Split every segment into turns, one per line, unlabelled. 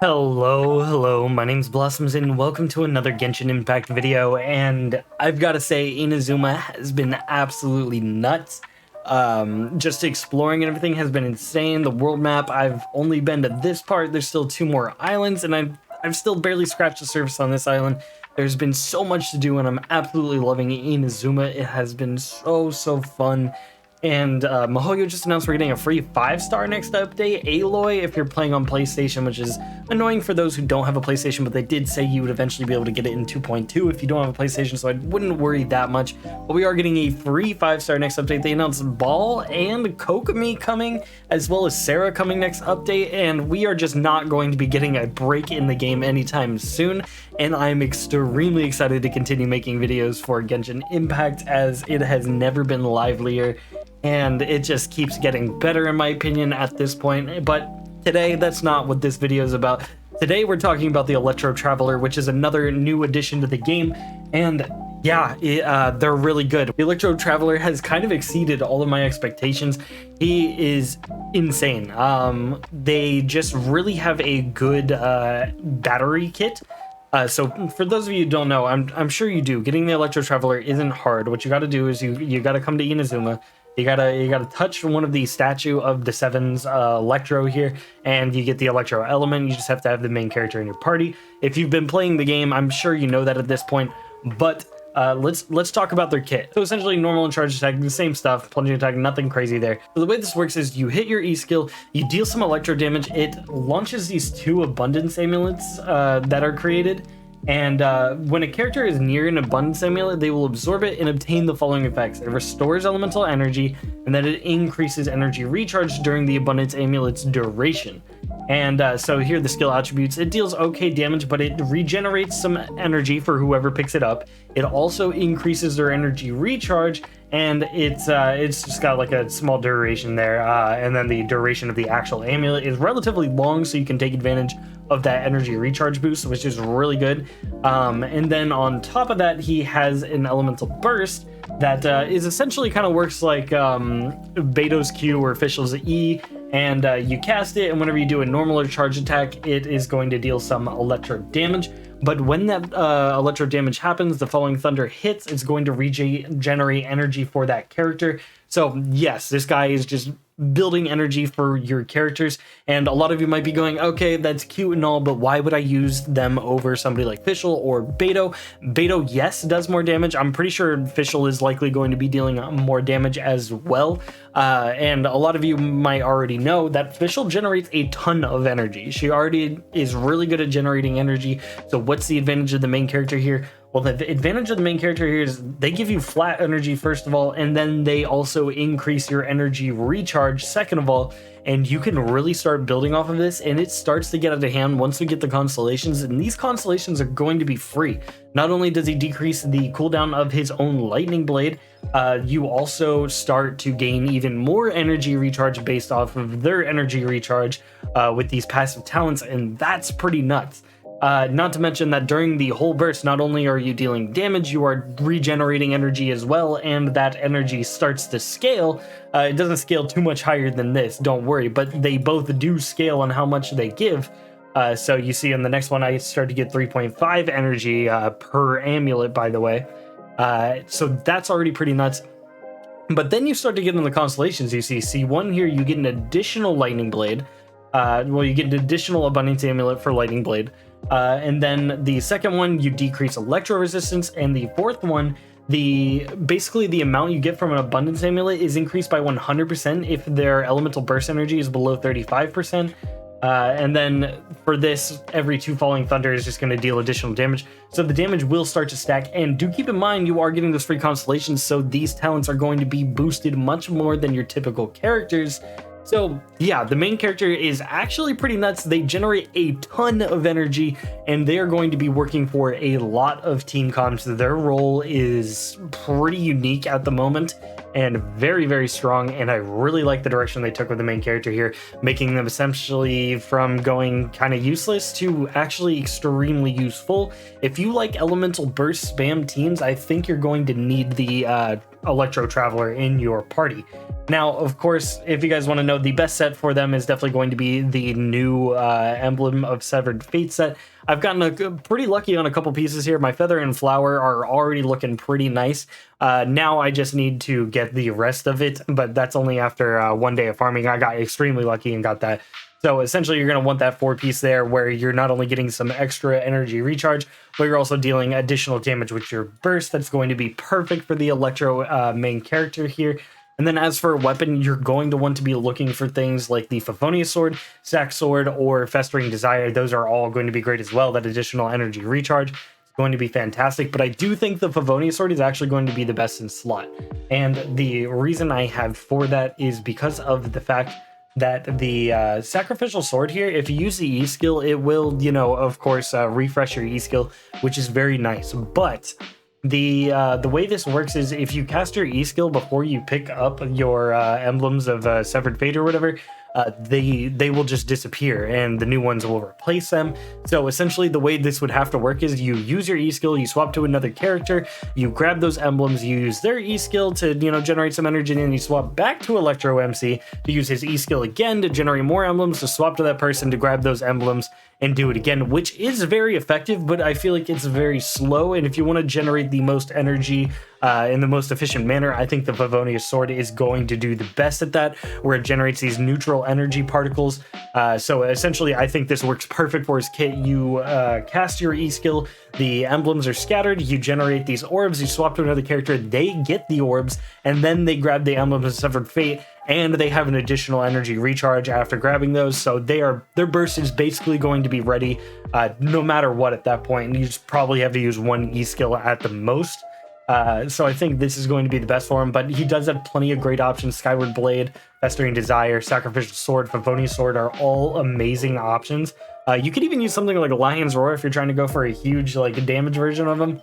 Hello, my name's Blossoms and welcome to another Genshin Impact video, and I've got to say Inazuma has been absolutely nuts. Just exploring and everything has been insane. The world map, I've only been to this part. There's still 2 more islands and I've still barely scratched the surface on this island. There's been so much to do and I'm absolutely loving Inazuma. It has been so fun. And Mihoyo just announced we're getting a free 5-star next update, Aloy, if you're playing on PlayStation, which is annoying for those who don't have a PlayStation, but they did say you would eventually be able to get it in 2.2 if you don't have a PlayStation, so I wouldn't worry that much. But we are getting a free 5-star next update. They announced Ball and Kokomi coming, as well as Sarah coming next update, and we are just not going to be getting a break in the game anytime soon, and I'm extremely excited to continue making videos for Genshin Impact, as it has never been livelier. And it just keeps getting better in my opinion at this point. But today, that's not what this video is about. Today we're talking about the Electro Traveler, which is another new addition to the game. And yeah, they're really good. The Electro Traveler has kind of exceeded all of my expectations. He is insane. They just really have a good battery kit. So for those of you who don't know, I'm sure you do, getting the Electro Traveler isn't hard. What you got to do is you got to come to Inazuma. You gotta touch one of the statue of the Seven's Electro here, and you get the Electro element. You just have to have the main character in your party. If you've been playing the game, I'm sure you know that at this point. But let's talk about their kit. So essentially, normal and charge attack, the same stuff. Plunging attack, nothing crazy there. So the way this works is you hit your E skill, you deal some Electro damage. It launches these 2 abundance amulets that are created. And when a character is near an abundance amulet, they will absorb it and obtain the following effects. It restores elemental energy, and then it increases energy recharge during the abundance amulet's duration. And so here are the skill attributes. It deals okay damage, but it regenerates some energy for whoever picks it up. It also increases their energy recharge, and it's just got like a small duration there. And then the duration of the actual amulet is relatively long, so you can take advantage of that energy recharge boost, which is really good. And then on top of that, he has an elemental burst that is essentially kind of works like Beto's Q or Fischl's E, and you cast it, and whenever you do a normal or charge attack, it is going to deal some electro damage. But when that electro damage happens, the following thunder hits, it's going to regenerate energy for that character. So yes, this guy is just building energy for your characters, and a lot of you might be going, okay, that's cute and all, but why would I use them over somebody like Fischl or Beto? Beto, yes, does more damage. I'm pretty sure Fischl is likely going to be dealing more damage as well. And a lot of you might already know that Fischl generates a ton of energy. She already is really good at generating energy. So what's the advantage of the main character here? Well, the advantage of the main character here is they give you flat energy, first of all, and then they also increase your energy recharge, second of all, and you can really start building off of this, and it starts to get out of hand once we get the constellations, and these constellations are going to be free. Not only does he decrease the cooldown of his own lightning blade, you also start to gain even more energy recharge based off of their energy recharge with these passive talents, and that's pretty nuts. Not to mention that during the whole burst, not only are you dealing damage, you are regenerating energy as well, and that energy starts to scale. It doesn't scale too much higher than this, don't worry, but they both do scale on how much they give. So you see in the next one, I start to get 3.5 energy per amulet, by the way. So that's already pretty nuts. But then you start to get in the constellations. You see C1 here, you get an additional lightning blade. Well, you get an additional abundance amulet for lightning blade. And then the second one, you decrease electro resistance, and the fourth one, basically the amount you get from an abundance amulet is increased by 100% if their elemental burst energy is below 35%. And then for this, every 2 falling thunder is just going to deal additional damage. So the damage will start to stack, and do keep in mind you are getting those free constellations, so these talents are going to be boosted much more than your typical characters. So yeah, the main character is actually pretty nuts. They generate a ton of energy, and they are going to be working for a lot of team comps. Their role is pretty unique at the moment and very strong, and I really like the direction they took with the main character here, making them essentially from going kind of useless to actually extremely useful. If you like elemental burst spam teams, I think you're going to need the Electro Traveler in your party. Now, of course, if you guys want to know, the best set for them is definitely going to be the new Emblem of Severed Fate set. I've gotten pretty lucky on a couple pieces here. My Feather and Flower are already looking pretty nice. Now I just need to get the rest of it, but that's only after 1 day of farming. I got extremely lucky and got that. So essentially, you're going to want that 4-piece there where you're not only getting some extra energy recharge, but you're also dealing additional damage with your burst. That's going to be perfect for the Electro main character here. And then as for a weapon, you're going to want to be looking for things like the Favonius Sword, Sack Sword, or Festering Desire. Those are all going to be great as well. That additional energy recharge is going to be fantastic. But I do think the Favonius Sword is actually going to be the best in slot. And the reason I have for that is because of the fact that the Sacrificial Sword here, if you use the E skill, it will, you know, of course, refresh your E skill, which is very nice. But the way this works is if you cast your E skill before you pick up your emblems of Severed Fate or whatever, they will just disappear and the new ones will replace them. So essentially the way this would have to work is you use your E skill, you swap to another character, you grab those emblems, you use their E skill to, you know, generate some energy, and then you swap back to Electro MC to use his E skill again to generate more emblems, to swap to that person to grab those emblems and do it again, which is very effective, but I feel like it's very slow. And if you want to generate the most energy in the most efficient manner, I think the Favonius Sword is going to do the best at that, where it generates these neutral energy particles. So essentially, I think this works perfect for his kit. You cast your E skill, the emblems are scattered, you generate these orbs, you swap to another character, they get the orbs, and then they grab the emblems of Severed Fate, and they have an additional energy recharge after grabbing those. So their burst is basically going to be ready no matter what at that point. And you just probably have to use one E skill at the most. So I think this is going to be the best for him, but he does have plenty of great options. Skyward Blade, Festering Desire, Sacrificial Sword, Favonius Sword are all amazing options. You could even use something like Lion's Roar if you're trying to go for a huge like damage version of him.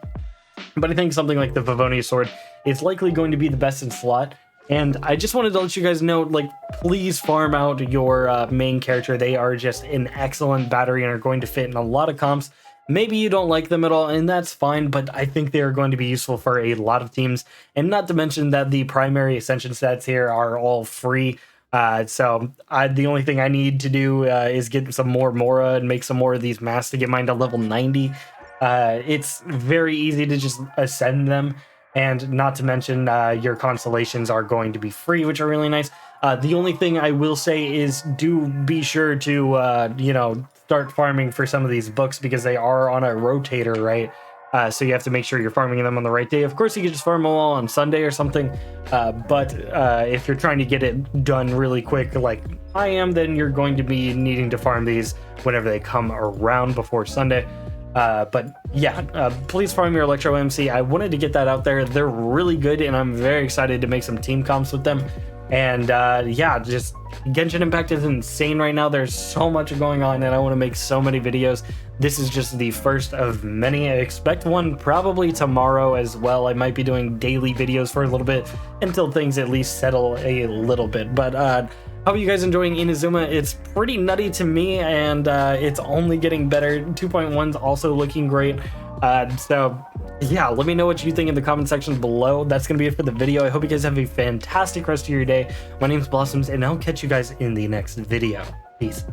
But I think something like the Favonius Sword is likely going to be the best in slot. And I just wanted to let you guys know, like, please farm out your main character. They are just an excellent battery and are going to fit in a lot of comps. Maybe you don't like them at all, and that's fine, but I think they are going to be useful for a lot of teams. And not to mention that the primary Ascension stats here are all free. So the only thing I need to do is get some more Mora and make some more of these masks to get mine to level 90. It's very easy to just ascend them. And not to mention your constellations are going to be free, which are really nice. The only thing I will say is do be sure to, you know, start farming for some of these books because they are on a rotator, right? So you have to make sure you're farming them on the right day. Of course, you can just farm them all on Sunday or something. But if you're trying to get it done really quick, like I am, then you're going to be needing to farm these whenever they come around before Sunday. But yeah, please farm your Electro MC. I wanted to get that out there. They're really good, and I'm very excited to make some team comps with them. And yeah, just Genshin Impact is insane right now. There's so much going on, and I want to make so many videos. This is just the first of many. I expect one probably tomorrow as well. I might be doing daily videos for a little bit until things at least settle a little bit. But how are you guys enjoying Inazuma? It's pretty nutty to me, and it's only getting better. 2.1's also looking great. So yeah, let me know what you think in the comment section below. That's gonna be it for the video. I hope you guys have a fantastic rest of your day. My name's Blossoms, and I'll catch you guys in the next video. Peace.